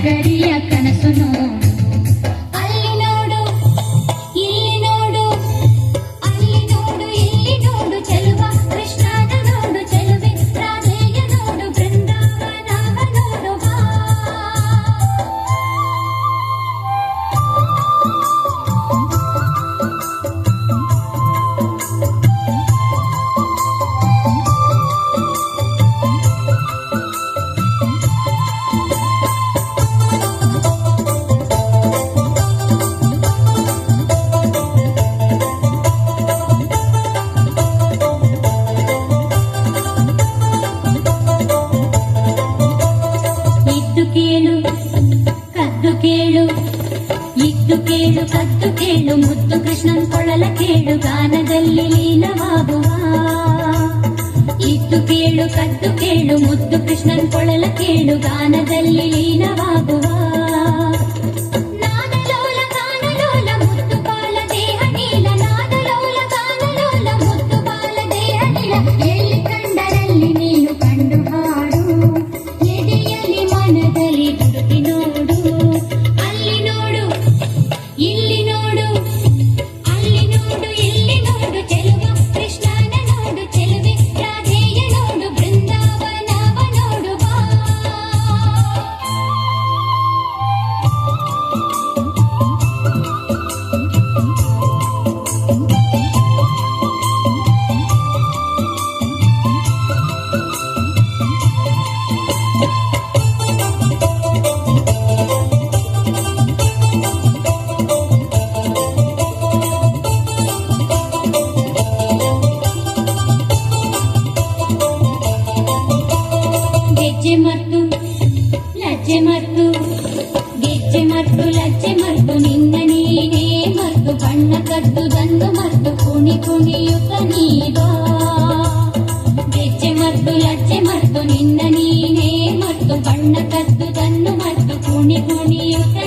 ಗರಿಯ ಕನಸು ನೋಡು, ಅಲ್ಲಿ ನೋಡು ಇಲ್ಲಿ ನೋಡು, ಅಲ್ಲಿ ನೋಡು ಇಲ್ಲಿ ನೋಡು ಚೆಲುವ, ಕೃಷ್ಣನ ನೋಡು ಚೆಲುವೆ, ರಾಧೆಯ ನೋಡು, ಬೃಂದಾವನವ ನೋಡು ಬಾ. ಕದ್ದು ಕೇಳು ಮುದ್ದು ಕೃಷ್ಣನ್ ಕೊಳಲ ಕೇಳು, ಗಾನದಲ್ಲಿ ಲೀನವಾಗುವ. ಇದ್ದು ಕೇಳು ಕದ್ದು ಕೇಳು ಮುದ್ದು ಕೃಷ್ಣನ್ ಕೊಳಲ ಕೇಳು, ಗಾನದಲ್ಲಿ ಲೀನವಾಗುವ. ನಾದಲೋಲ ಗಾನಲೋಲ ಮುದ್ದು ಬಾಲ ದೇಹ ನೀಲ, ನಾದಲೋಲ ಗಾನಲೋಲ ಮುದ್ದು ಬಾಲ ದೇಹ ನೀಲ, ಎಲ್ಲಿ ಕಂಡರಲ್ಲಿ ನೀನು ಕಂಡು ಹಾಡು, ಎದೆಯಲ್ಲಿ ಮನದಲ್ಲಿ ದುಡುಕಿ ನೋಡು, ಅಲ್ಲಿ ನೋಡು ಇಲ್ಲಿ ನೋಡು, ಅಲ್ಲಿ ನೋಡು ಇಲ್ಲಿ ನೋಡು ಚೆಲುವ, ಕೃಷ್ಣನ ನೋಡು ಚೆಲುವೆ, ರಾಧೆಯ ನೋಡು, ಬೃಂದಾವನವ ನೋಡು ಬಾ. ಗೆಜ್ಜೆ ಮತ್ತು ಲಜ್ಜೆ ಮತ್ತು ಗೆಜ್ಜೆ ಮತ್ತು ಲಜ್ಜೆ ಮತ್ತು ನಿನ್ನ ನೀನೇ ಮತ್ತು ಬಣ್ಣ ಕದ್ದುದನ್ನು ಮತ್ತು ಕುಣಿ ಕುಣಿಯುತ್ತ ನೀಬಾ. ಗೆಜ್ಜೆ ಮತ್ತು ಲಜ್ಜೆ ಮತ್ತು ನಿನ್ನ ನೀನೇ ಮತ್ತು ಬಣ್ಣ ಕದ್ದುದನ್ನು ಮತ್ತು ಕುಣಿ ಕುಣಿಯುತ್ತ